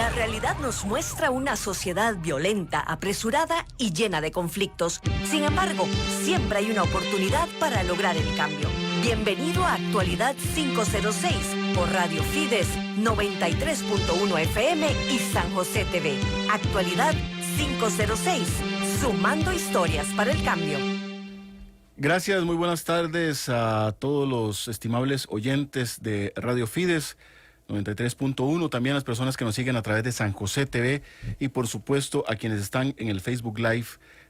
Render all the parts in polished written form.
La realidad nos muestra una sociedad violenta, apresurada y llena de conflictos. Sin embargo, siempre hay una oportunidad para lograr el cambio. Bienvenido a Actualidad 506 por Radio Fides 93.1 FM y San José TV. Actualidad 506, sumando historias para el cambio. Gracias, muy buenas tardes a todos los estimables oyentes de Radio Fides 93.1, también a las personas que nos siguen a través de San José TV y por supuesto a quienes están en el Facebook Live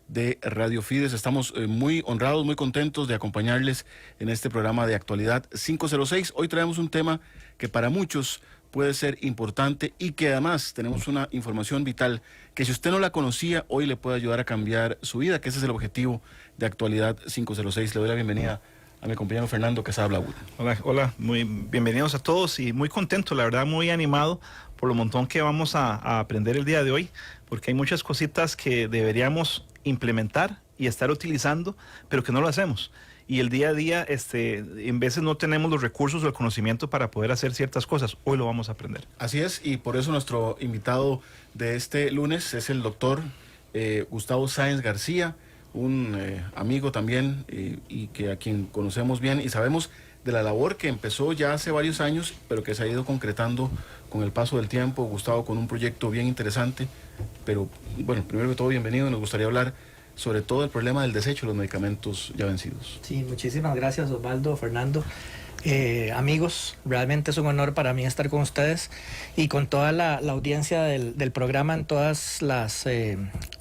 de Radio Fides. Estamos muy honrados, muy contentos de acompañarles en este programa de Actualidad 506. Hoy traemos un tema que para muchos puede ser importante y que además tenemos una información vital que si usted no la conocía, hoy le puede ayudar a cambiar su vida, que ese es el objetivo de Actualidad 506. Le doy la bienvenida a mi compañero Fernando Quesada. Hola, muy bienvenidos a todos y muy contento, la verdad muy animado por lo montón que vamos a aprender el día de hoy, porque hay muchas cositas que deberíamos implementar y estar utilizando, pero que no lo hacemos. Y el día a día, en veces no tenemos los recursos o el conocimiento para poder hacer ciertas cosas. Hoy lo vamos a aprender. Así es, y por eso nuestro invitado de este lunes es el doctor Gustavo Sáenz García, un amigo también y que a quien conocemos bien y sabemos de la labor que empezó ya hace varios años, pero que se ha ido concretando con el paso del tiempo. Gustavo, con un proyecto bien interesante, pero bueno, primero que todo, bienvenido. Nos gustaría hablar sobre todo el problema del desecho de los medicamentos ya vencidos. Sí, muchísimas gracias Osvaldo, Fernando. Amigos, realmente es un honor para mí estar con ustedes y con toda la audiencia del programa en todas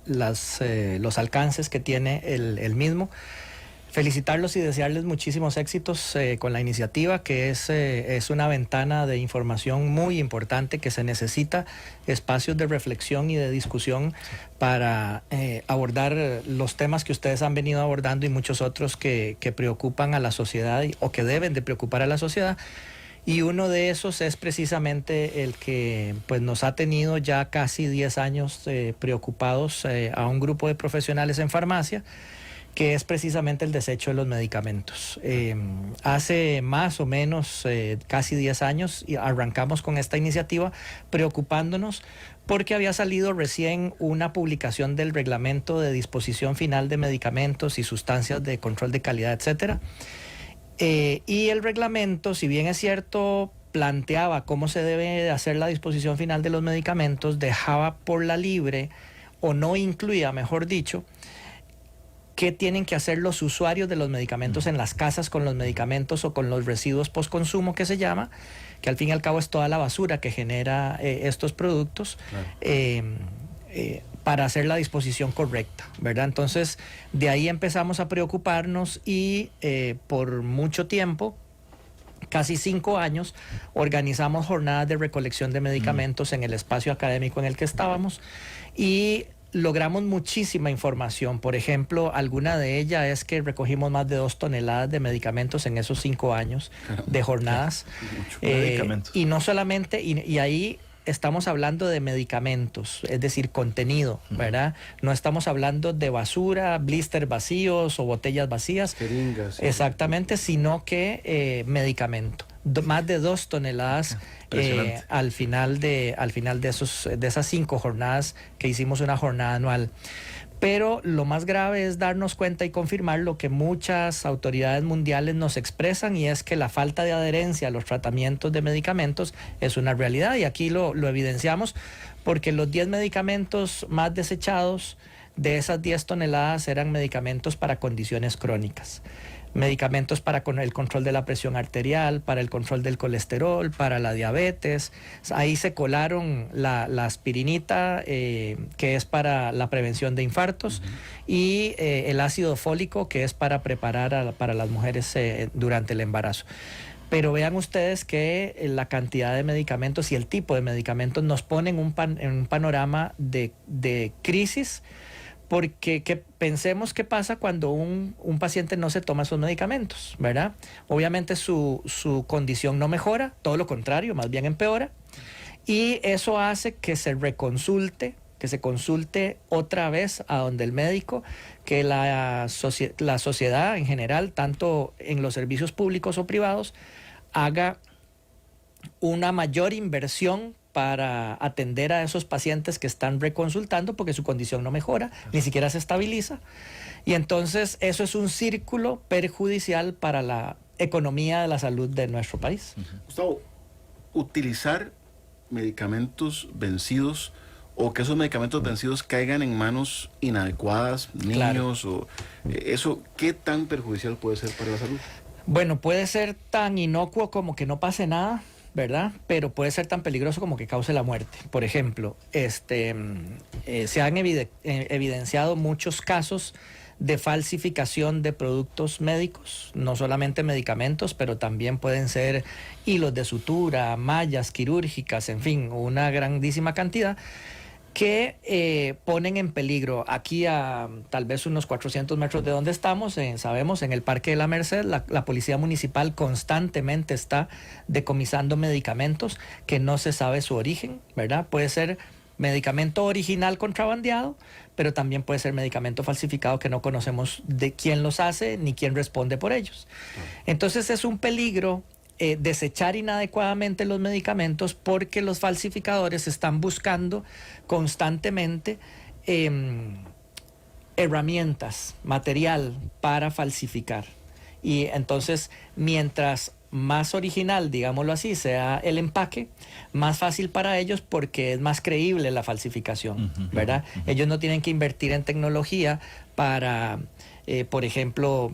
los alcances que tiene el mismo. Felicitarlos y desearles muchísimos éxitos con la iniciativa, que es una ventana de información muy importante, que se necesita espacios de reflexión y de discusión para abordar los temas que ustedes han venido abordando y muchos otros que preocupan a la sociedad o que deben de preocupar a la sociedad. Y uno de esos es precisamente el que pues, nos ha tenido ya casi 10 años preocupados a un grupo de profesionales en farmacia, que es precisamente el desecho de los medicamentos. Hace más o menos casi 10 años arrancamos con esta iniciativa preocupándonos porque había salido recién una publicación del reglamento de disposición final de medicamentos y sustancias de control de calidad, etcétera. Y el reglamento, si bien es cierto, planteaba cómo se debe hacer la disposición final de los medicamentos, dejaba por la libre, o no incluía, mejor dicho, qué tienen que hacer los usuarios de los medicamentos en las casas con los medicamentos o con los residuos postconsumo, que se llama, que al fin y al cabo es toda la basura que genera estos productos, claro. Para hacer la disposición correcta, ¿verdad? Entonces, de ahí empezamos a preocuparnos y por mucho tiempo, casi 5 años, organizamos jornadas de recolección de medicamentos en el espacio académico en el que estábamos y logramos muchísima información. Por ejemplo, alguna de ellas es que recogimos más de 2 toneladas de medicamentos en esos 5 años de jornadas. Y no solamente, y ahí estamos hablando de medicamentos, es decir, contenido, ¿verdad? No estamos hablando de basura, blister vacíos o botellas vacías. Jeringas. Exactamente, sino que medicamento. Más de 2 toneladas al final de esas 5 jornadas que hicimos una jornada anual. Pero lo más grave es darnos cuenta y confirmar lo que muchas autoridades mundiales nos expresan, y es que la falta de adherencia a los tratamientos de medicamentos es una realidad, y aquí lo evidenciamos porque los 10 medicamentos más desechados de esas 10 toneladas eran medicamentos para condiciones crónicas. Medicamentos para el control de la presión arterial, para el control del colesterol, para la diabetes. Ahí se colaron la aspirinita, que es para la prevención de infartos, y el ácido fólico, que es para preparar para las mujeres durante el embarazo. Pero vean ustedes que la cantidad de medicamentos y el tipo de medicamentos nos ponen en un panorama de crisis. Porque pensemos qué pasa cuando un paciente no se toma esos medicamentos, ¿verdad? Obviamente su condición no mejora, todo lo contrario, más bien empeora. Y eso hace que se consulte otra vez a donde el médico, que la sociedad en general, tanto en los servicios públicos o privados, haga una mayor inversión para atender a esos pacientes que están reconsultando porque su condición no mejora, ni siquiera se estabiliza. Y entonces eso es un círculo perjudicial para la economía de la salud de nuestro país. Gustavo, utilizar medicamentos vencidos o que esos medicamentos vencidos caigan en manos inadecuadas, niños, o eso, ¿qué tan perjudicial puede ser para la salud? Bueno, puede ser tan inocuo como que no pase nada, ¿verdad? Pero puede ser tan peligroso como que cause la muerte. Por ejemplo, se han evidenciado muchos casos de falsificación de productos médicos, no solamente medicamentos, pero también pueden ser hilos de sutura, mallas quirúrgicas, en fin, una grandísima cantidad que ponen en peligro aquí a tal vez unos 400 metros de donde estamos, sabemos, en el Parque de la Merced, la Policía Municipal constantemente está decomisando medicamentos que no se sabe su origen, ¿verdad? Puede ser medicamento original contrabandeado, pero también puede ser medicamento falsificado que no conocemos de quién los hace ni quién responde por ellos. Entonces es un peligro desechar inadecuadamente los medicamentos porque los falsificadores están buscando constantemente herramientas, material para falsificar. Y entonces, mientras más original, digámoslo así, sea el empaque, más fácil para ellos porque es más creíble la falsificación, ¿verdad? Ellos no tienen que invertir en tecnología para, por ejemplo,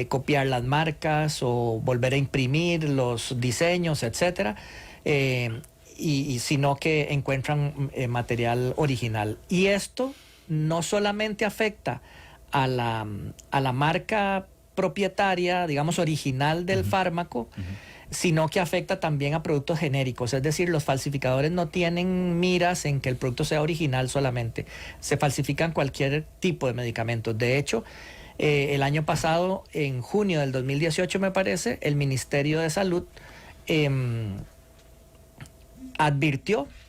copiar las marcas o volver a imprimir los diseños, etcétera, sino que encuentran material original. Y esto no solamente afecta a la marca propietaria, digamos, original del fármaco, sino que afecta también a productos genéricos. Es decir, los falsificadores no tienen miras en que el producto sea original solamente. Se falsifican cualquier tipo de medicamentos. De hecho, el año pasado, en junio del 2018, me parece, el Ministerio de Salud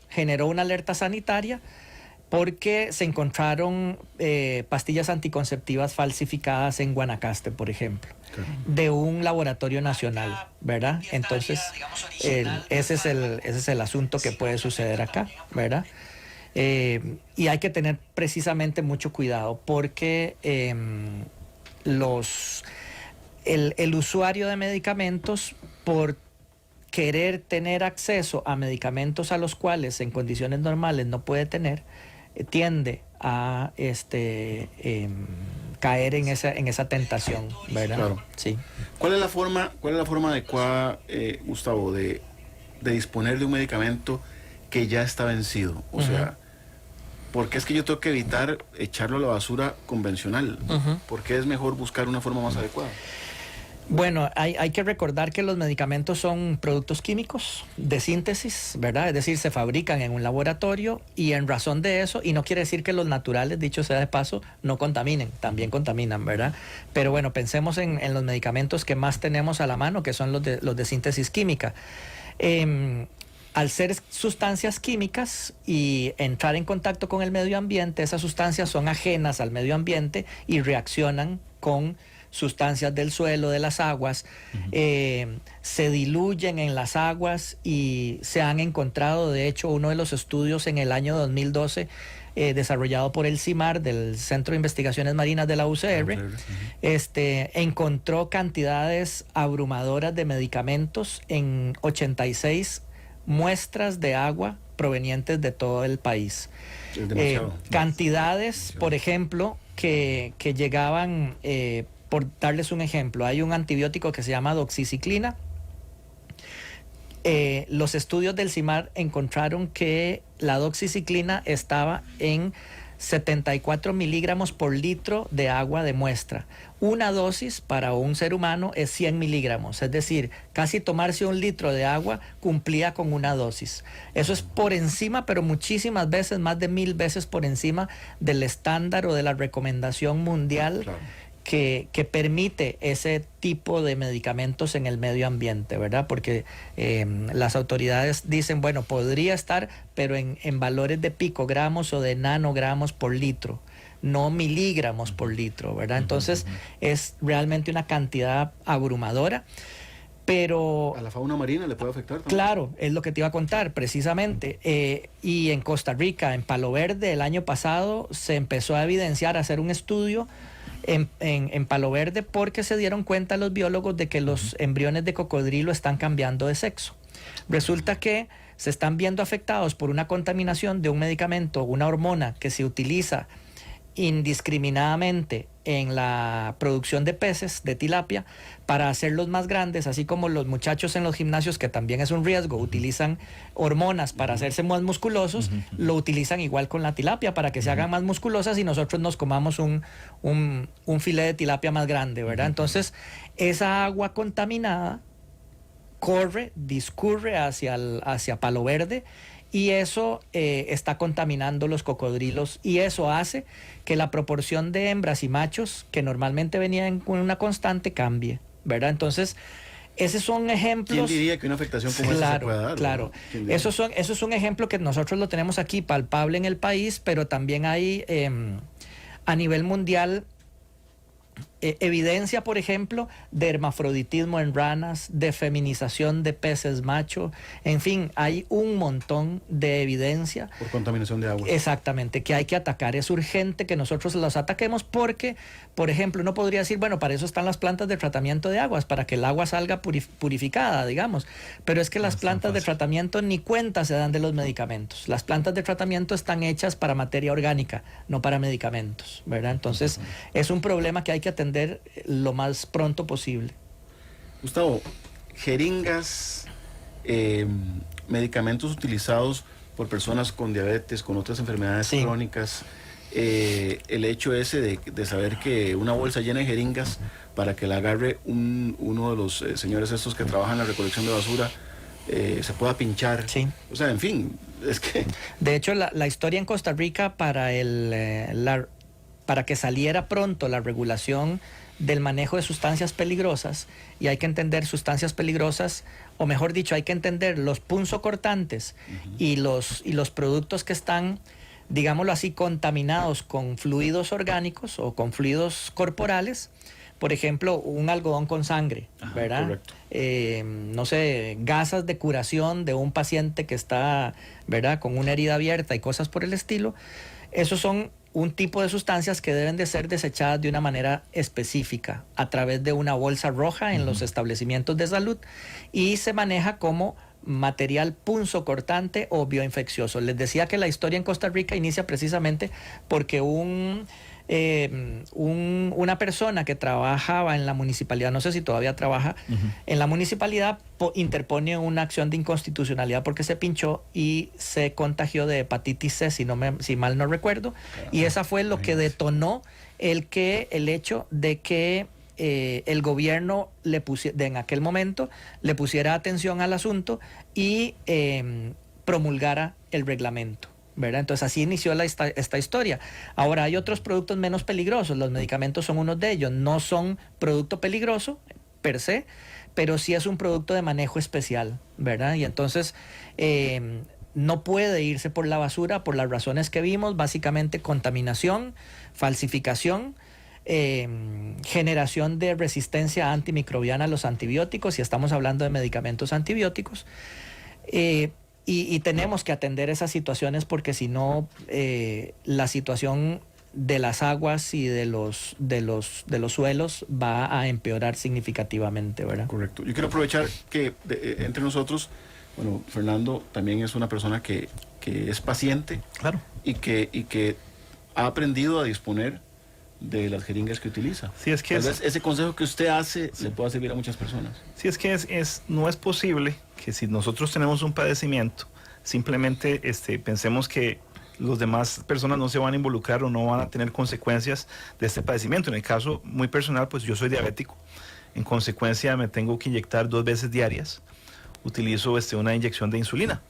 generó una alerta sanitaria porque se encontraron pastillas anticonceptivas falsificadas en Guanacaste, por ejemplo, de un laboratorio nacional, ¿verdad? Entonces, ese es el asunto que puede suceder acá, ¿verdad? Y hay que tener precisamente mucho cuidado porque el usuario de medicamentos, por querer tener acceso a medicamentos a los cuales en condiciones normales no puede tener, tiende a caer en esa tentación, ¿verdad? Claro. Sí. ¿Cuál es la forma adecuada, Gustavo, de disponer de un medicamento que ya está vencido? O sea, ¿por qué es que yo tengo que evitar echarlo a la basura convencional? ¿Por qué es mejor buscar una forma más adecuada? Bueno, hay que recordar que los medicamentos son productos químicos de síntesis, ¿verdad? Es decir, se fabrican en un laboratorio y en razón de eso, y no quiere decir que los naturales, dicho sea de paso, no contaminen, también contaminan, ¿verdad? Pero bueno, pensemos en los medicamentos que más tenemos a la mano, que son los de síntesis química. Al ser sustancias químicas y entrar en contacto con el medio ambiente, esas sustancias son ajenas al medio ambiente y reaccionan con sustancias del suelo, de las aguas, se diluyen en las aguas y se han encontrado, de hecho, uno de los estudios en el año 2012 desarrollado por el CIMAR, del Centro de Investigaciones Marinas de la UCR, encontró cantidades abrumadoras de medicamentos en 86 muestras de agua provenientes de todo el país. Cantidades, por ejemplo, que llegaban... por darles un ejemplo, hay un antibiótico que se llama doxiciclina. Los estudios del CIMAR encontraron que la doxiciclina estaba en 74 miligramos por litro de agua de muestra. Una dosis para un ser humano es 100 miligramos, es decir, casi tomarse un litro de agua cumplía con una dosis. Eso es por encima, pero muchísimas veces, más de 1000 veces por encima del estándar o de la recomendación mundial. Claro. Que permite ese tipo de medicamentos en el medio ambiente, ¿verdad? Porque las autoridades dicen, bueno, podría estar, pero en valores de picogramos o de nanogramos por litro, no miligramos por litro, ¿verdad? Entonces es realmente una cantidad abrumadora. Pero ¿A la fauna marina le puede afectar también? claro, es lo que te iba a contar precisamente. Y en Costa Rica, en Palo Verde, el año pasado se empezó a evidenciar, a hacer un estudio en Palo Verde, porque se dieron cuenta los biólogos de que los embriones de cocodrilo están cambiando de sexo. Resulta que se están viendo afectados por una contaminación de un medicamento, una hormona que se utiliza indiscriminadamente en la producción de peces, de tilapia, para hacerlos más grandes, así como los muchachos en los gimnasios, que también es un riesgo, utilizan hormonas para hacerse más musculosos, lo utilizan igual con la tilapia para que se hagan más musculosas y nosotros nos comamos un filé de tilapia más grande, ¿verdad? Entonces, esa agua contaminada discurre hacia Palo Verde, y eso está contaminando los cocodrilos, y eso hace que la proporción de hembras y machos, que normalmente venían con una constante, cambie, ¿verdad? Entonces, esos son ejemplos. ¿Quién diría que una afectación como esa se puede dar? Claro, eso es un ejemplo que nosotros lo tenemos aquí palpable en el país, pero también hay a nivel mundial evidencia, por ejemplo, de hermafroditismo en ranas, de feminización de peces macho, en fin, hay un montón de evidencia. Por contaminación de agua. Exactamente, que hay que atacar. Es urgente que nosotros los ataquemos porque, por ejemplo, uno podría decir, bueno, para eso están las plantas de tratamiento de aguas, para que el agua salga purificada, digamos. Pero es que las plantas de tratamiento ni cuenta se dan de los medicamentos. Las plantas de tratamiento están hechas para materia orgánica, no para medicamentos, ¿verdad? Entonces, es un problema que hay que atender lo más pronto posible. Gustavo, jeringas, medicamentos utilizados por personas con diabetes, con otras enfermedades crónicas, el hecho ese de saber que una bolsa llena de jeringas para que la agarre uno de los señores estos que trabajan en la recolección de basura, se pueda pinchar. Sí. O sea, en fin, es que... De hecho, la historia en Costa Rica para que saliera pronto la regulación del manejo de sustancias peligrosas, y hay que entender sustancias peligrosas, o mejor dicho, hay que entender los punzocortantes y los productos que están, digámoslo así, contaminados con fluidos orgánicos o con fluidos corporales. Por ejemplo, un algodón con sangre, ¿verdad? No sé, gasas de curación de un paciente que está, ¿verdad?, con una herida abierta y cosas por el estilo. Esos son un tipo de sustancias que deben de ser desechadas de una manera específica a través de una bolsa roja en los establecimientos de salud, y se maneja como material punzocortante o bioinfeccioso. Les decía que la historia en Costa Rica inicia precisamente porque una persona que trabajaba en la municipalidad, no sé si todavía trabaja en la municipalidad, interpone una acción de inconstitucionalidad porque se pinchó y se contagió de hepatitis C, si mal no recuerdo, y esa fue lo que detonó el hecho de que el gobierno en aquel momento le pusiera atención al asunto y promulgara el reglamento, ¿verdad? Entonces así inició esta historia. Ahora hay otros productos menos peligrosos, los medicamentos son uno de ellos. No son producto peligroso per se, pero sí es un producto de manejo especial, ¿verdad? Y entonces no puede irse por la basura por las razones que vimos, básicamente contaminación, falsificación, generación de resistencia antimicrobiana a los antibióticos, y estamos hablando de medicamentos antibióticos. Y tenemos que atender esas situaciones porque si no, la situación de las aguas y de los suelos va a empeorar significativamente, ¿verdad? Correcto. Yo quiero aprovechar que entre nosotros, bueno, Fernando también es una persona que es paciente. Claro. Y que ha aprendido a disponer de las jeringas que utiliza. Sí, es que tal vez ese consejo que usted hace le pueda servir a muchas personas. Sí, es que no es posible que si nosotros tenemos un padecimiento, simplemente pensemos que los demás personas no se van a involucrar o no van a tener consecuencias de este padecimiento. En el caso muy personal, pues yo soy diabético. En consecuencia, me tengo que inyectar 2 veces diarias. Utilizo una inyección de insulina.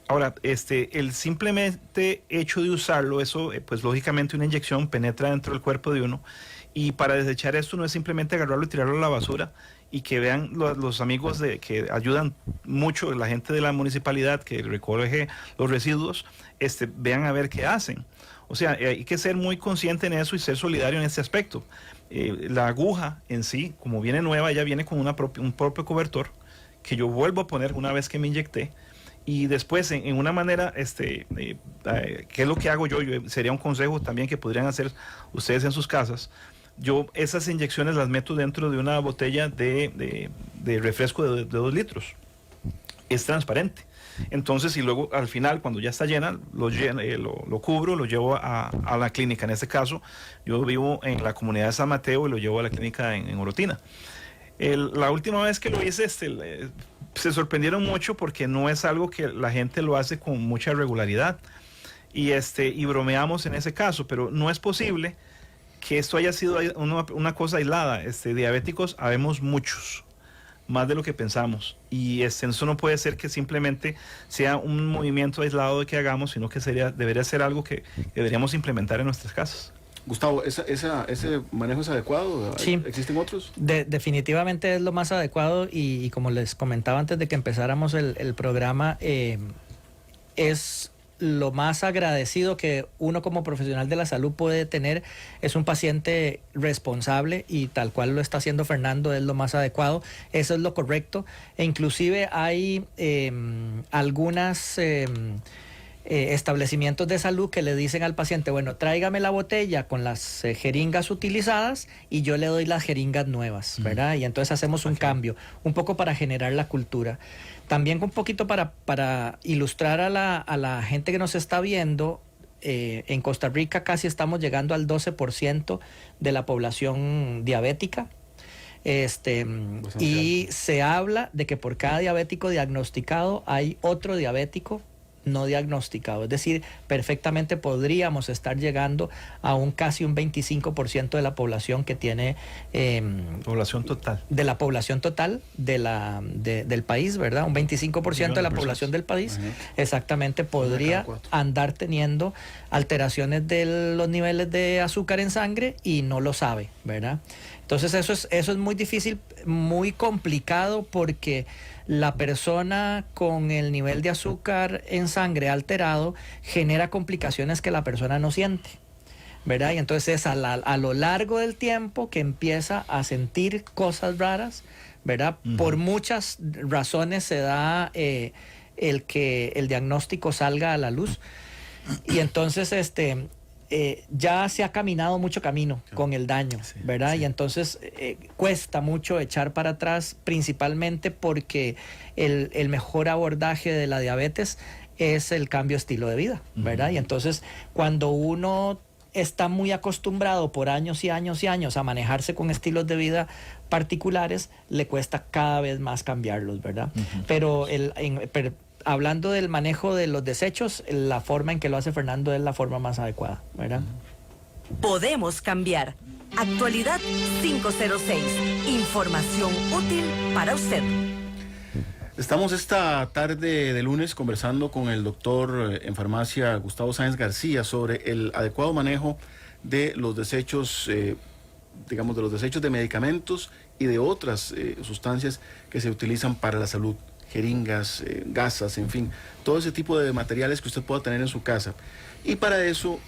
Ahora, el simplemente hecho de usarlo, eso, pues lógicamente una inyección penetra dentro del cuerpo de uno, y para desechar esto no es simplemente agarrarlo y tirarlo a la basura, y que vean los amigos que ayudan mucho, la gente de la municipalidad que recoge los residuos, vean a ver qué hacen. O sea, hay que ser muy consciente en eso y ser solidario en este aspecto. La aguja en sí, como viene nueva, ya viene con un propio cobertor que yo vuelvo a poner una vez que me inyecté. Y después, en una manera, ¿qué es lo que hago yo? Sería un consejo también que podrían hacer ustedes en sus casas. Yo esas inyecciones las meto dentro de una botella de refresco de 2 litros. Es transparente. Entonces, y luego al final, cuando ya está llena, lo cubro, lo llevo a la clínica. En este caso, yo vivo en la comunidad de San Mateo y lo llevo a la clínica en Orotina. La última vez que lo hice, se sorprendieron mucho porque no es algo que la gente lo hace con mucha regularidad. Y bromeamos en ese caso, pero no es posible que esto haya sido una cosa aislada. Diabéticos habemos muchos, más de lo que pensamos, y eso no puede ser que simplemente sea un movimiento aislado de que hagamos, sino que debería ser algo que deberíamos implementar en nuestras casas. Gustavo, ¿ese manejo es adecuado? Sí. ¿Existen otros? Definitivamente es lo más adecuado y como les comentaba antes de que empezáramos el programa, es lo más agradecido que uno como profesional de la salud puede tener. Es un paciente responsable y tal cual lo está haciendo Fernando, es lo más adecuado, eso es lo correcto. E inclusive hay algunas establecimientos de salud que le dicen al paciente, bueno, tráigame la botella con las jeringas utilizadas y yo le doy las jeringas nuevas, ¿verdad? Y entonces hacemos un cambio, un poco para generar la cultura. También un poquito para ilustrar a la gente que nos está viendo, en Costa Rica casi estamos llegando al 12% de la población diabética. Y se habla de que por cada diabético diagnosticado hay otro diabético no diagnosticado, es decir, perfectamente podríamos estar llegando a casi un 25% de la población que tiene población total. De la población total del país, ¿verdad? Un 25% de la población del país, exactamente, podría andar teniendo alteraciones de los niveles de azúcar en sangre y no lo sabe, ¿verdad? Entonces eso es muy difícil, muy complicado, porque la persona con el nivel de azúcar en sangre alterado genera complicaciones que la persona no siente, ¿verdad? Y entonces es a lo largo del tiempo que empieza a sentir cosas raras, ¿verdad? Por muchas razones se da el que el diagnóstico salga a la luz. Y entonces ya se ha caminado mucho camino con el daño, ¿verdad? Sí. Y entonces cuesta mucho echar para atrás, principalmente porque el mejor abordaje de la diabetes es el cambio de estilo de vida, ¿verdad? Y entonces cuando uno está muy acostumbrado por años y años y años a manejarse con estilos de vida particulares, le cuesta cada vez más cambiarlos, ¿verdad? Pero hablando del manejo de los desechos, la forma en que lo hace Fernando es la forma más adecuada, ¿verdad? Podemos cambiar. Actualidad 506. Información útil para usted. Estamos esta tarde de lunes conversando con el doctor en farmacia Gustavo Sáenz García sobre el adecuado manejo de los desechos, digamos, de los desechos de medicamentos y de otras sustancias que se utilizan para la salud. Jeringas, gasas, en fin, todo ese tipo de materiales que usted pueda tener en su casa. Y para eso,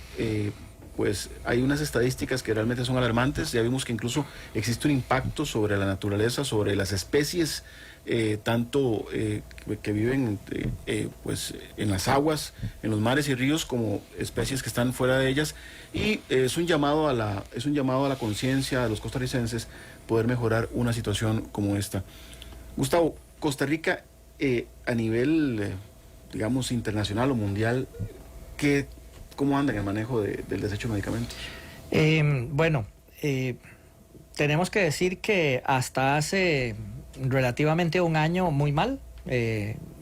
pues hay unas estadísticas que realmente son alarmantes. Ya vimos que incluso existe un impacto sobre la naturaleza, sobre las especies, tanto que viven pues en las aguas, en los mares y ríos, como especies que están fuera de ellas. Y es un llamado a la conciencia de los costarricenses poder mejorar una situación como esta. Gustavo, Costa Rica, a nivel, digamos, internacional o mundial, ¿cómo anda en el manejo del desecho de medicamentos? Tenemos que decir que hasta hace relativamente un año muy mal,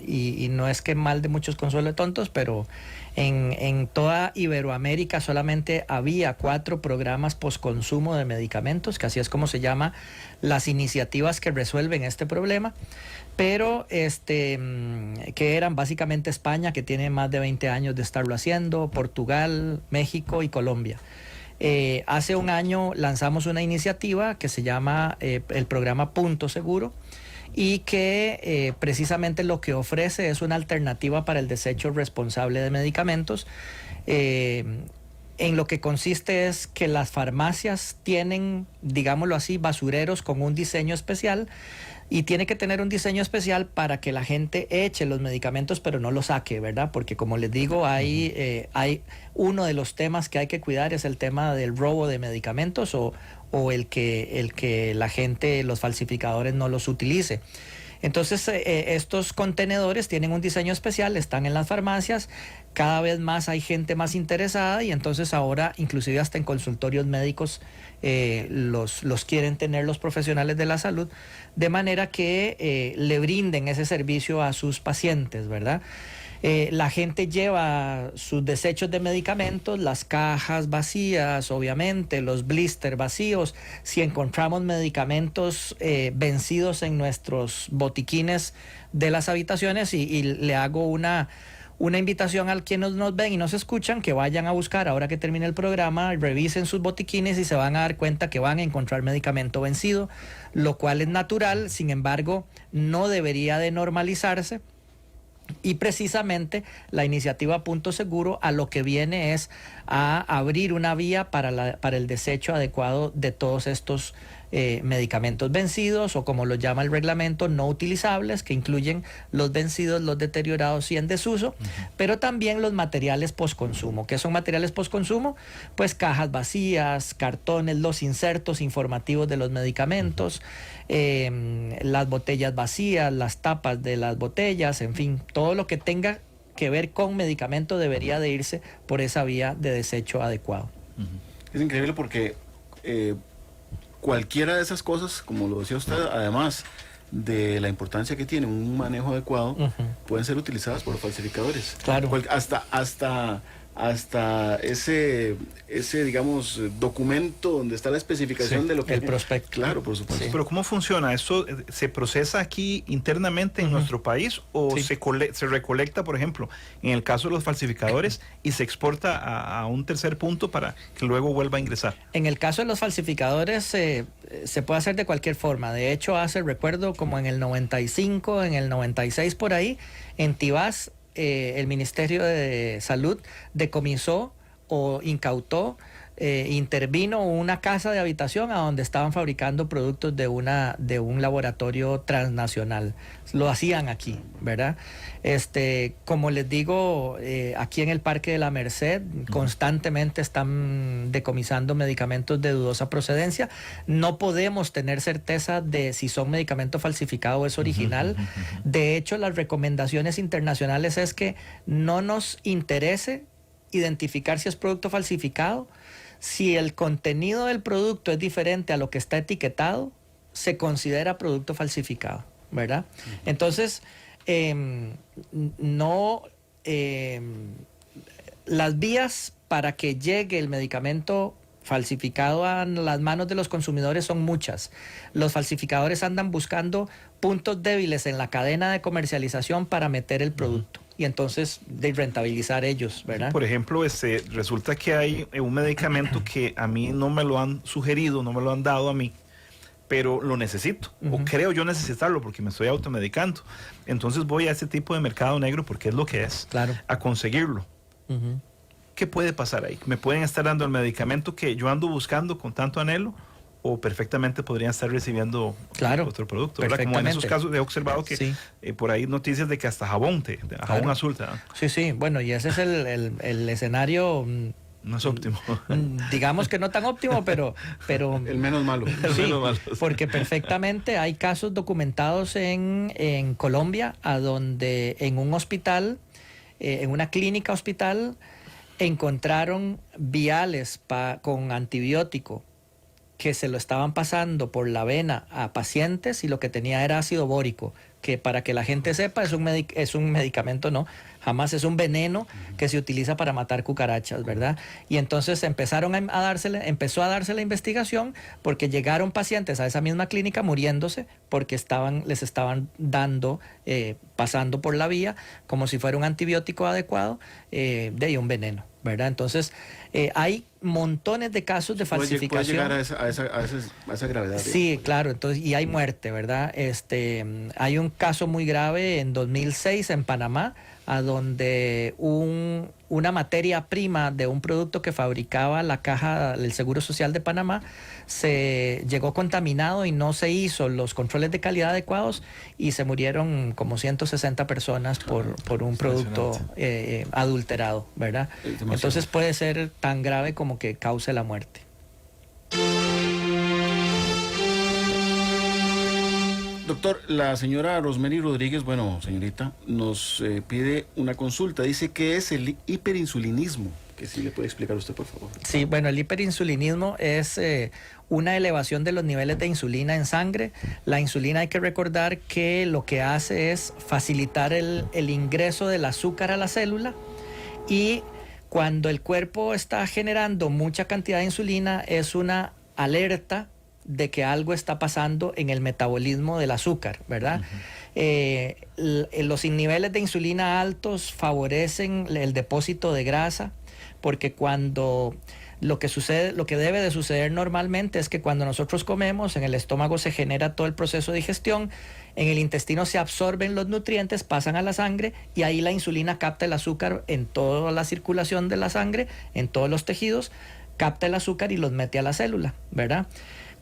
y no es que mal de muchos consuelo de tontos, pero en toda Iberoamérica solamente había 4 programas postconsumo de medicamentos, que así es como se llama las iniciativas que resuelven este problema, pero que eran básicamente España, que tiene más de 20 años de estarlo haciendo, Portugal, México y Colombia. Hace un año lanzamos una iniciativa que se llama el programa Punto Seguro, y que precisamente lo que ofrece es una alternativa para el desecho responsable de medicamentos, en lo que consiste es que las farmacias tienen, digámoslo así, basureros con un diseño especial, y tiene que tener un diseño especial para que la gente eche los medicamentos pero no los saque, ¿verdad? Porque como les digo, hay uno de los temas que hay que cuidar es el tema del robo de medicamentos o el que la gente, los falsificadores no los utilice. Entonces, estos contenedores tienen un diseño especial, están en las farmacias, cada vez más hay gente más interesada y entonces ahora, inclusive hasta en consultorios médicos, los quieren tener los profesionales de la salud, de manera que le brinden ese servicio a sus pacientes, ¿verdad? La gente lleva sus desechos de medicamentos, las cajas vacías, obviamente, los blisters vacíos. Si encontramos medicamentos vencidos en nuestros botiquines de las habitaciones, y le hago una invitación a quienes nos ven y nos escuchan, que vayan a buscar, ahora que termine el programa, revisen sus botiquines y se van a dar cuenta que van a encontrar medicamento vencido, lo cual es natural, sin embargo, no debería de normalizarse. Y precisamente la iniciativa Punto Seguro a lo que viene es a abrir una vía para el desecho adecuado de todos estos medicamentos vencidos, o como lo llama el reglamento, no utilizables, que incluyen los vencidos, los deteriorados y en desuso, pero también los materiales postconsumo. ¿Qué son materiales postconsumo? Pues cajas vacías, cartones, los insertos informativos de los medicamentos, las botellas vacías, las tapas de las botellas, en fin, todo lo que tenga que ver con medicamento debería de irse por esa vía de desecho adecuado. Es increíble porque cualquiera de esas cosas, como lo decía usted, además de la importancia que tiene un manejo adecuado, pueden ser utilizadas por los falsificadores. Claro. Hasta ese digamos documento donde está la especificación de lo que el prospecto. Claro, por supuesto. Sí. Pero ¿cómo funciona? ¿Eso se procesa aquí internamente en nuestro país o Sí. se recolecta, por ejemplo, en el caso de los falsificadores y se exporta a un tercer punto para que luego vuelva a ingresar? En el caso de los falsificadores se puede hacer de cualquier forma. De hecho, recuerdo como en el 95, en el 96 por ahí, en Tibás, el Ministerio de Salud decomisó o incautó, intervino una casa de habitación a donde estaban fabricando productos de un laboratorio transnacional. Lo hacían aquí, ¿verdad? Como les digo, aquí en el Parque de la Merced constantemente están decomisando medicamentos de dudosa procedencia. No podemos tener certeza de si son medicamento falsificado o es original. De hecho, las recomendaciones internacionales es que no nos interese identificar si es producto falsificado. Si el contenido del producto es diferente a lo que está etiquetado, se considera producto falsificado, ¿verdad? Entonces, las vías para que llegue el medicamento falsificado a las manos de los consumidores son muchas. Los falsificadores andan buscando puntos débiles en la cadena de comercialización para meter el producto. Y entonces de rentabilizar ellos, ¿verdad? Por ejemplo, resulta que hay un medicamento que a mí no me lo han sugerido, no me lo han dado a mí, pero lo necesito, o creo yo necesitarlo porque me estoy automedicando. Entonces voy a ese tipo de mercado negro, porque es lo que es, claro, a conseguirlo. ¿Qué puede pasar ahí? ¿Me pueden estar dando el medicamento que yo ando buscando con tanto anhelo? ¿O perfectamente podrían estar recibiendo otro producto? ¿Verdad? Como en esos casos he observado que sí. Por ahí noticias de que hasta jabón, jabón azul te dan. Sí, bueno, y ese es el escenario... No es óptimo. Digamos que no tan óptimo, pero el menos malo. Sí, porque perfectamente hay casos documentados en Colombia, a donde en un hospital, en una clínica hospital, encontraron viales con antibiótico que se lo estaban pasando por la vena a pacientes, y lo que tenía era ácido bórico, que para que la gente sepa es un medicamento, no, jamás es un veneno que se utiliza para matar cucarachas, ¿verdad? Y entonces empezó a darse la investigación, porque llegaron pacientes a esa misma clínica muriéndose porque les estaban dando, pasando por la vía como si fuera un antibiótico adecuado, de un veneno, ¿verdad? Entonces hay montones de casos de falsificación. Puede llegar a esa gravedad. Sí, claro, entonces, y hay muerte, ¿verdad? Hay un un caso muy grave en 2006 en Panamá, a donde una materia prima de un producto que fabricaba la Caja del Seguro Social de Panamá se llegó contaminado y no se hizo los controles de calidad adecuados y se murieron como 160 personas por un producto adulterado, ¿verdad? Entonces puede ser tan grave como que cause la muerte. Doctor, la señora Rosemary Rodríguez, bueno, señorita, nos pide una consulta. Dice que es el hiperinsulinismo. Que sí le puede explicar usted, por favor. Sí, bueno, el hiperinsulinismo es una elevación de los niveles de insulina en sangre. La insulina, hay que recordar que lo que hace es facilitar el ingreso del azúcar a la célula, y cuando el cuerpo está generando mucha cantidad de insulina es una alerta de que algo está pasando en el metabolismo del azúcar, ¿verdad? Los niveles de insulina altos favorecen el depósito de grasa, porque cuando lo que debe de suceder normalmente es que cuando nosotros comemos, en el estómago se genera todo el proceso de digestión, en el intestino se absorben los nutrientes, pasan a la sangre y ahí la insulina capta el azúcar en toda la circulación de la sangre, en todos los tejidos, capta el azúcar y los mete a la célula, ¿verdad?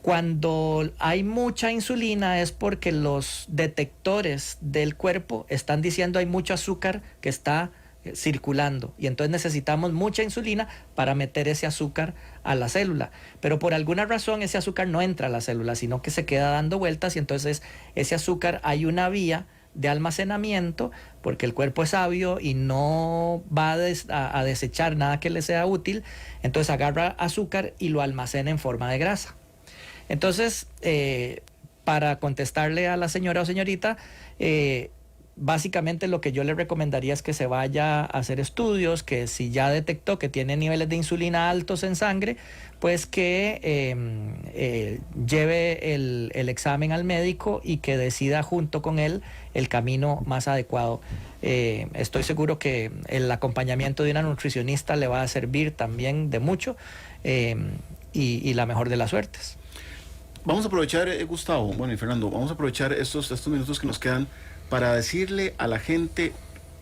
Cuando hay mucha insulina es porque los detectores del cuerpo están diciendo hay mucho azúcar que está circulando, y entonces necesitamos mucha insulina para meter ese azúcar a la célula, pero por alguna razón ese azúcar no entra a la célula, sino que se queda dando vueltas, y entonces ese azúcar, hay una vía de almacenamiento, porque el cuerpo es sabio y no va a desechar nada que le sea útil, entonces agarra azúcar y lo almacena en forma de grasa. Entonces, para contestarle a la señora o señorita, básicamente lo que yo le recomendaría es que se vaya a hacer estudios, que si ya detectó que tiene niveles de insulina altos en sangre, pues que lleve el examen al médico y que decida junto con él el camino más adecuado. Estoy seguro que el acompañamiento de una nutricionista le va a servir también de mucho, y la mejor de las suertes. Vamos a aprovechar, Gustavo, bueno, y Fernando, vamos a aprovechar estos minutos que nos quedan para decirle a la gente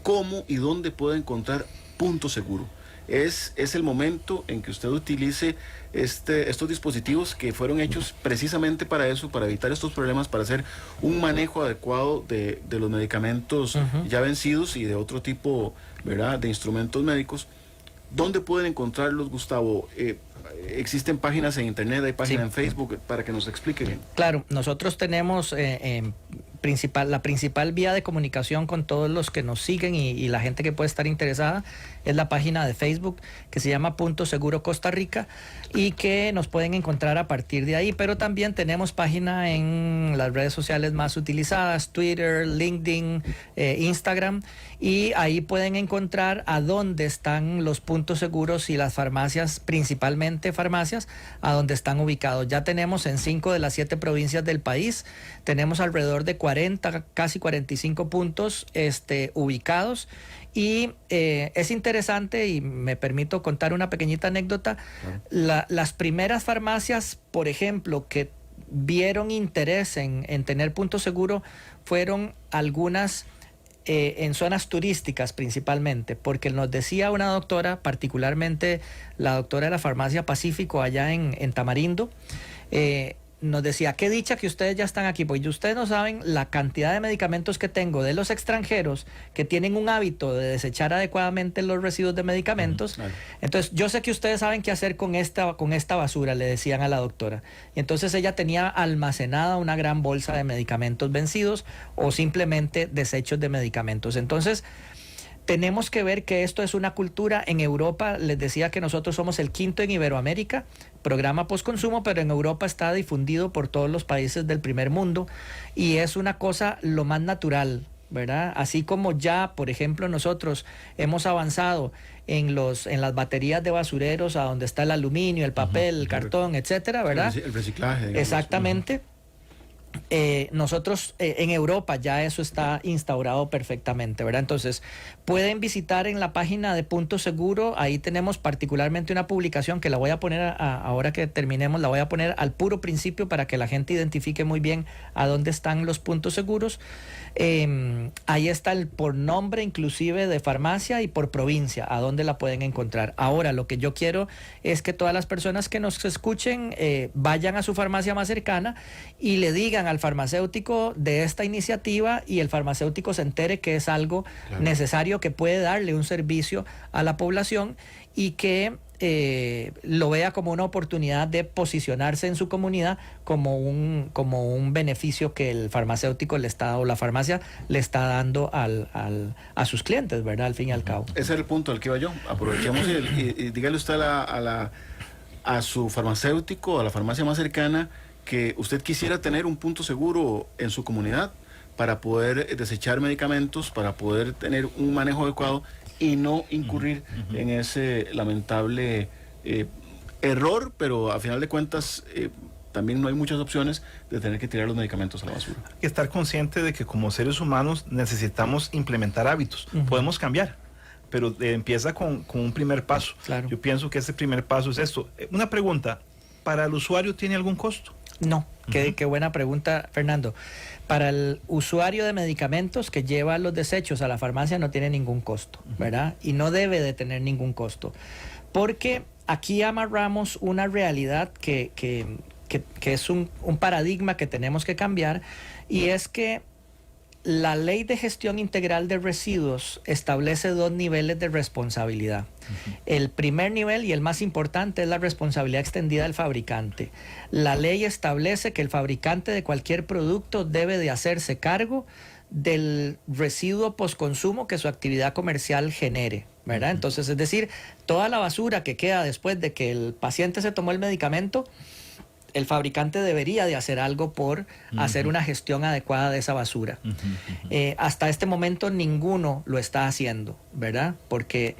cómo y dónde puede encontrar Punto Seguro. Es el momento en que usted utilice estos dispositivos que fueron hechos precisamente para eso, para evitar estos problemas, para hacer un manejo adecuado de los medicamentos ya vencidos y de otro tipo, ¿verdad?, de instrumentos médicos. ¿Dónde pueden encontrarlos, Gustavo? ¿Existen páginas en internet, hay páginas en Facebook, para que nos explique bien? Claro, nosotros tenemos la principal vía de comunicación con todos los que nos siguen y la gente que puede estar interesada es la página de Facebook que se llama Punto Seguro Costa Rica, y que nos pueden encontrar a partir de ahí, pero también tenemos página en las redes sociales más utilizadas, Twitter, LinkedIn, Instagram, y ahí pueden encontrar a dónde están los puntos seguros y las farmacias, principalmente farmacias, a dónde están ubicados. Ya tenemos en 5 de las 7 provincias del país, tenemos alrededor de 40, casi 45 puntos ubicados. Y es interesante, y me permito contar una pequeñita anécdota. Las primeras farmacias, por ejemplo, que vieron interés en tener punto seguro fueron algunas en zonas turísticas principalmente, porque nos decía una doctora, particularmente la doctora de la Farmacia Pacífico allá en Tamarindo, nos decía, qué dicha que ustedes ya están aquí, porque ustedes no saben la cantidad de medicamentos que tengo de los extranjeros que tienen un hábito de desechar adecuadamente los residuos de medicamentos. Entonces, yo sé que ustedes saben qué hacer con esta basura, le decían a la doctora. Y entonces ella tenía almacenada una gran bolsa de medicamentos vencidos o simplemente desechos de medicamentos. Entonces, tenemos que ver que esto es una cultura. En Europa, les decía que nosotros somos el 5º en Iberoamérica, programa postconsumo, pero en Europa está difundido por todos los países del primer mundo y es una cosa lo más natural, ¿verdad? Así como ya, por ejemplo, nosotros hemos avanzado en las baterías de basureros, a donde está el aluminio, el papel, el cartón, etcétera, ¿verdad? El reciclaje. Digamos. Exactamente. nosotros en Europa ya eso está instaurado perfectamente, ¿verdad? Entonces pueden visitar en la página de Punto Seguro, ahí tenemos particularmente una publicación que la voy a poner ahora que terminemos, la voy a poner al puro principio para que la gente identifique muy bien a dónde están los puntos seguros. Ahí está por nombre inclusive de farmacia y por provincia, a dónde la pueden encontrar. Ahora lo que yo quiero es que todas las personas que nos escuchen vayan a su farmacia más cercana y le digan al farmacéutico de esta iniciativa y el farmacéutico se entere que es algo necesario, que puede darle un servicio a la población y que lo vea como una oportunidad de posicionarse en su comunidad como un beneficio que el farmacéutico le está, o la farmacia le está dando a sus clientes, ¿verdad? Al fin y al cabo. Ese es el punto al que iba yo. Aprovechemos y dígale usted a su farmacéutico, a la farmacia más cercana, que usted quisiera tener un punto seguro en su comunidad para poder desechar medicamentos, para poder tener un manejo adecuado y no incurrir en ese lamentable error, pero a final de cuentas también no hay muchas opciones de tener que tirar los medicamentos a la basura. Hay que estar consciente de que como seres humanos necesitamos implementar hábitos. Podemos cambiar, pero empieza con un primer paso. Claro. Yo pienso que ese primer paso es esto. Una pregunta, ¿para el usuario tiene algún costo? No, qué buena pregunta, Fernando. Para el usuario de medicamentos que lleva los desechos a la farmacia no tiene ningún costo, ¿verdad? Y no debe de tener ningún costo, porque aquí amarramos una realidad que es un paradigma que tenemos que cambiar, y es que la Ley de Gestión Integral de Residuos establece 2 niveles de responsabilidad. El primer nivel y el más importante es la responsabilidad extendida del fabricante. La ley establece que el fabricante de cualquier producto debe de hacerse cargo del residuo postconsumo que su actividad comercial genere, ¿verdad? Entonces, es decir, toda la basura que queda después de que el paciente se tomó el medicamento, el fabricante debería de hacer algo por hacer una gestión adecuada de esa basura. Hasta este momento ninguno lo está haciendo, ¿verdad? Porque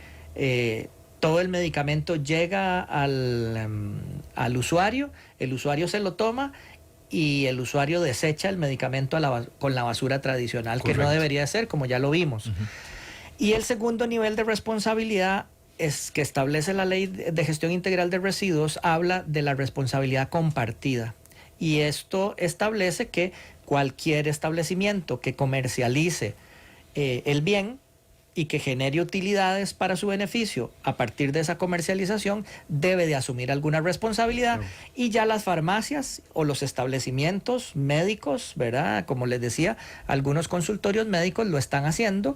todo el medicamento llega al usuario, el usuario se lo toma y el usuario desecha el medicamento con la basura tradicional. Correcto. Que no debería ser, como ya lo vimos. Y el segundo nivel de responsabilidad es que establece la Ley de Gestión Integral de Residuos, habla de la responsabilidad compartida. Y esto establece que cualquier establecimiento que comercialice el bien y que genere utilidades para su beneficio a partir de esa comercialización debe de asumir alguna responsabilidad. Y ya las farmacias o los establecimientos médicos, ¿verdad? Como les decía, algunos consultorios médicos lo están haciendo,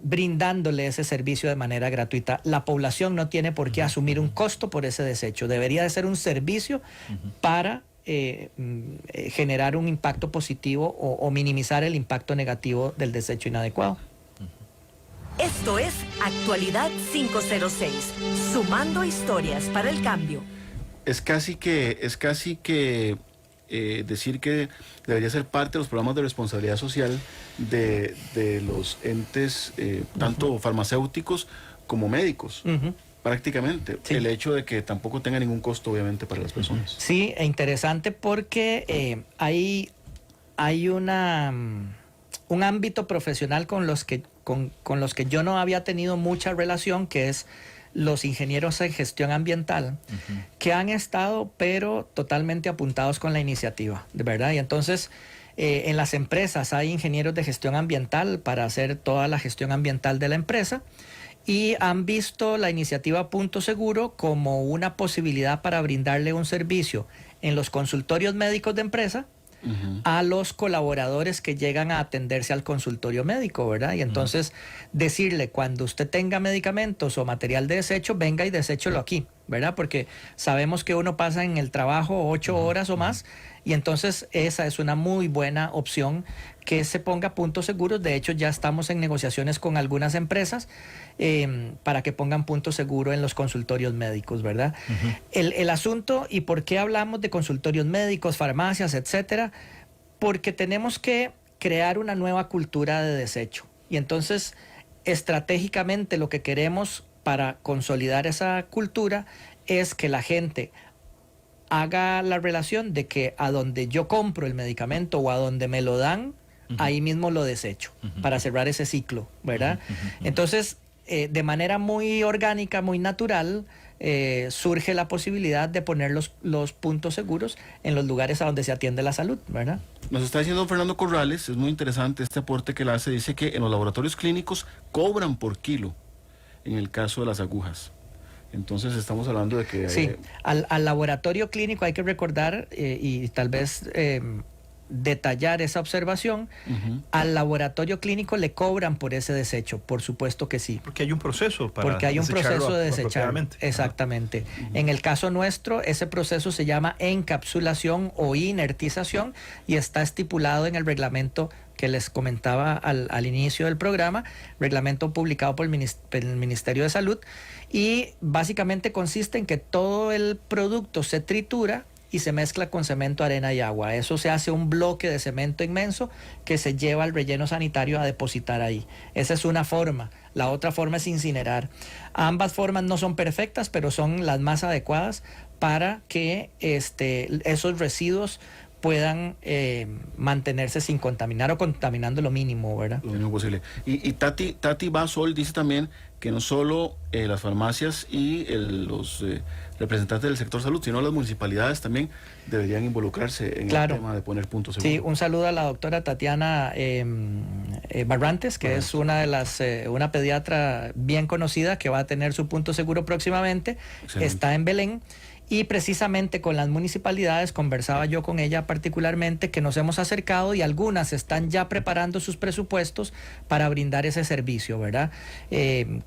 brindándole ese servicio de manera gratuita. La población no tiene por qué asumir un costo por ese desecho. Debería de ser un servicio para generar un impacto positivo o minimizar el impacto negativo del desecho inadecuado. Esto es Actualidad 506, sumando historias para el cambio. Es casi que decir que debería ser parte de los programas de responsabilidad social de los entes, tanto farmacéuticos como médicos, prácticamente. Sí. El hecho de que tampoco tenga ningún costo, obviamente, para las personas. Sí, e interesante porque hay un ámbito profesional con los que yo no había tenido mucha relación, que es los ingenieros en gestión ambiental, que han estado pero totalmente apuntados con la iniciativa, de verdad. Y entonces en las empresas hay ingenieros de gestión ambiental para hacer toda la gestión ambiental de la empresa, y han visto la iniciativa Punto Seguro como una posibilidad para brindarle un servicio en los consultorios médicos de empresa a los colaboradores que llegan a atenderse al consultorio médico, ¿verdad? Y entonces decirle, cuando usted tenga medicamentos o material de desecho, venga y deséchelo aquí, ¿verdad? Porque sabemos que uno pasa en el trabajo 8 horas o más, y entonces esa es una muy buena opción, que se ponga puntos seguros. De hecho, ya estamos en negociaciones con algunas empresas para que pongan punto seguro en los consultorios médicos, ¿verdad? El asunto, y por qué hablamos de consultorios médicos, farmacias, etcétera, porque tenemos que crear una nueva cultura de desecho. Y entonces, estratégicamente, lo que queremos para consolidar esa cultura es que la gente haga la relación de que a donde yo compro el medicamento o a donde me lo dan, ahí mismo lo desecho, para cerrar ese ciclo, ¿verdad? Entonces, de manera muy orgánica, muy natural, surge la posibilidad de poner los puntos seguros en los lugares a donde se atiende la salud, ¿verdad? Nos está diciendo Fernando Corrales, es muy interesante este aporte que él hace, dice que en los laboratorios clínicos cobran por kilo en el caso de las agujas. Entonces estamos hablando de que... Sí, al laboratorio clínico hay que recordar y tal vez detallar esa observación. Al laboratorio clínico le cobran por ese desecho, por supuesto que sí. Porque hay un proceso para Porque hay un proceso de desechar. Exactamente. En el caso nuestro, ese proceso se llama encapsulación o inertización y está estipulado en el reglamento que les comentaba al inicio del programa, reglamento publicado por el Ministerio de Salud, y básicamente consiste en que todo el producto se tritura y se mezcla con cemento, arena y agua. Eso se hace un bloque de cemento inmenso que se lleva al relleno sanitario a depositar ahí. Esa es una forma. La otra forma es incinerar. Ambas formas no son perfectas, pero son las más adecuadas para que esos residuos puedan mantenerse sin contaminar o contaminando lo mínimo, ¿verdad? Lo mínimo posible. Y Tati Basol dice también que no solo las farmacias y los representantes del sector salud, sino las municipalidades también deberían involucrarse en el tema de poner puntos seguros. Sí, un saludo a la doctora Tatiana Barrantes, que es una pediatra bien conocida que va a tener su punto seguro próximamente. Excelente. Está en Belén. Y precisamente con las municipalidades, conversaba yo con ella particularmente, que nos hemos acercado y algunas están ya preparando sus presupuestos para brindar ese servicio, ¿verdad?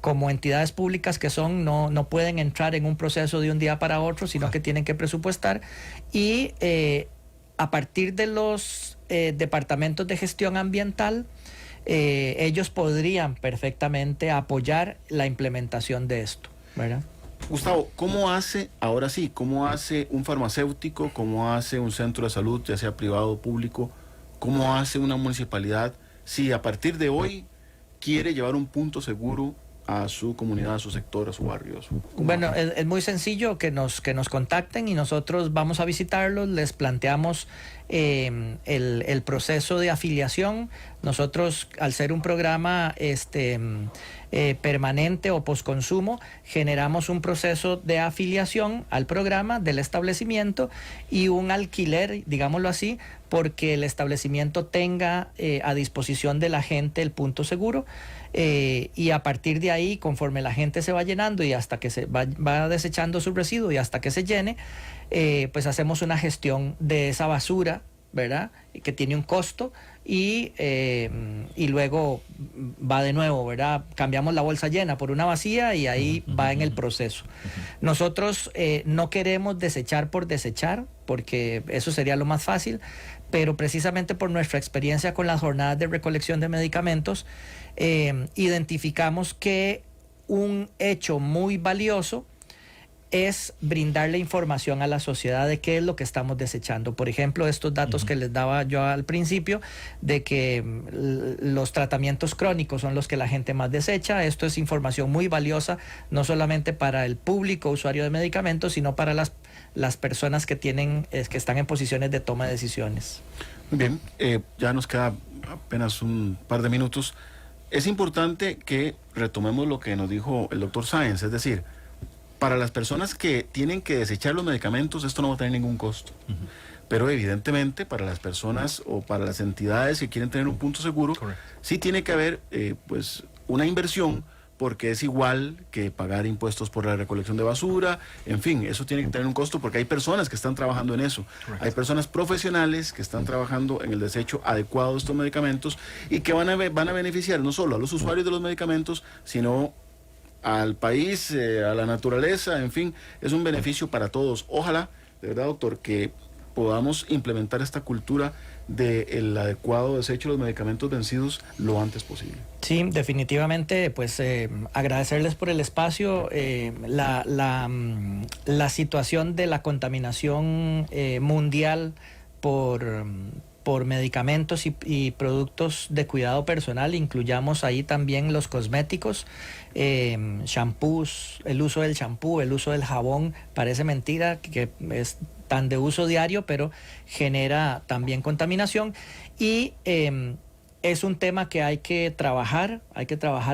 Como entidades públicas que son, no pueden entrar en un proceso de un día para otro, sino que tienen que presupuestar. Y a partir de los departamentos de gestión ambiental, ellos podrían perfectamente apoyar la implementación de esto, ¿verdad? Gustavo, ¿cómo hace un farmacéutico, cómo hace un centro de salud, ya sea privado o público, cómo hace una municipalidad, si a partir de hoy quiere llevar un punto seguro a su comunidad, a su sector, a su barrio? Bueno, es muy sencillo que nos contacten y nosotros vamos a visitarlos, les planteamos el proceso de afiliación. Nosotros, al ser un programa permanente o postconsumo, generamos un proceso de afiliación al programa del establecimiento y un alquiler, digámoslo así, porque el establecimiento tenga a disposición de la gente el punto seguro. Y a partir de ahí, conforme la gente se va llenando y hasta que se va desechando su residuo y hasta que se llene, pues hacemos una gestión de esa basura, ¿verdad? Que tiene un costo y luego va de nuevo, ¿verdad? Cambiamos la bolsa llena por una vacía y ahí va en el proceso. Nosotros no queremos desechar por desechar, porque eso sería lo más fácil, pero precisamente por nuestra experiencia con las jornadas de recolección de medicamentos, identificamos que un hecho muy valioso es brindarle información a la sociedad de qué es lo que estamos desechando. Por ejemplo, estos datos que les daba yo al principio, de que los tratamientos crónicos son los que la gente más desecha. Esto es información muy valiosa, no solamente para el público usuario de medicamentos, sino para las personas que están en posiciones de toma de decisiones. Muy bien, ya nos queda apenas un par de minutos. Es importante que retomemos lo que nos dijo el doctor Sáenz, es decir, para las personas que tienen que desechar los medicamentos, esto no va a tener ningún costo. Pero evidentemente para las personas o para las entidades que quieren tener un punto seguro, sí tiene que haber pues una inversión, porque es igual que pagar impuestos por la recolección de basura, en fin, eso tiene que tener un costo porque hay personas que están trabajando en eso. Hay personas profesionales que están trabajando en el desecho adecuado de estos medicamentos y que van a beneficiar no solo a los usuarios de los medicamentos, sino al país, a la naturaleza, en fin, es un beneficio para todos. Ojalá, de verdad, doctor, que podamos implementar esta cultura del adecuado desecho de los medicamentos vencidos lo antes posible. Sí, definitivamente, pues agradecerles por el espacio. La situación de la contaminación mundial por por medicamentos y productos de cuidado personal. Incluyamos ahí también los cosméticos, shampoos, el uso del shampoo, el uso del jabón. Parece mentira que es tan de uso diario, pero genera también contaminación. Y es un tema que hay que trabajar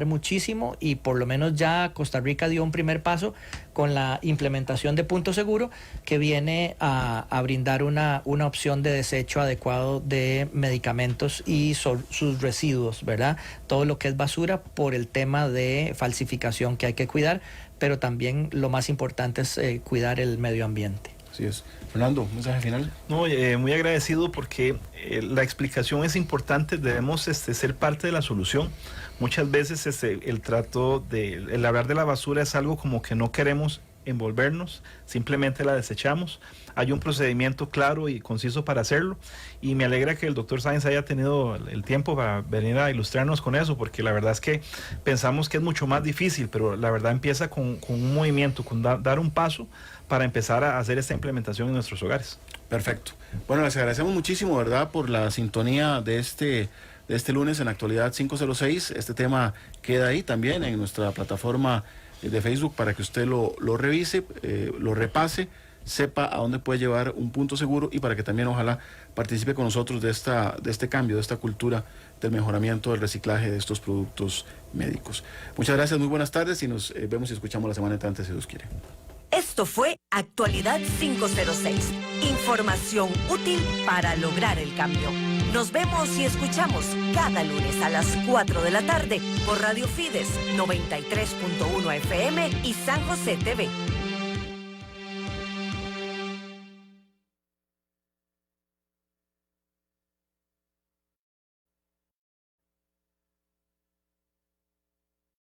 muchísimo, y por lo menos ya Costa Rica dio un primer paso con la implementación de Punto Seguro, que viene a brindar una opción de desecho adecuado de medicamentos y sus residuos, ¿verdad? Todo lo que es basura, por el tema de falsificación que hay que cuidar, pero también lo más importante es cuidar el medio ambiente. Así es. Fernando, mensaje final. No, muy agradecido porque la explicación es importante. Debemos ser parte de la solución. Muchas veces el hablar de la basura es algo como que no queremos envolvernos, simplemente la desechamos. Hay un procedimiento claro y conciso para hacerlo, y me alegra que el doctor Sáenz haya tenido el tiempo para venir a ilustrarnos con eso, porque la verdad es que pensamos que es mucho más difícil, pero la verdad empieza con un movimiento, con dar un paso para empezar a hacer esta implementación en nuestros hogares. Perfecto. Bueno, les agradecemos muchísimo, ¿verdad?, por la sintonía de este lunes en Actualidad 506. Este tema queda ahí también en nuestra plataforma de Facebook para que usted lo revise, lo repase, sepa a dónde puede llevar un punto seguro, y para que también ojalá participe con nosotros de este cambio, de esta cultura del mejoramiento del reciclaje de estos productos médicos. Muchas gracias, muy buenas tardes, y nos vemos y escuchamos la semana entrante, si Dios quiere. Esto fue Actualidad 506. Información útil para lograr el cambio. Nos vemos y escuchamos cada lunes a las 4 de la tarde por Radio Fides 93.1 FM y San José TV.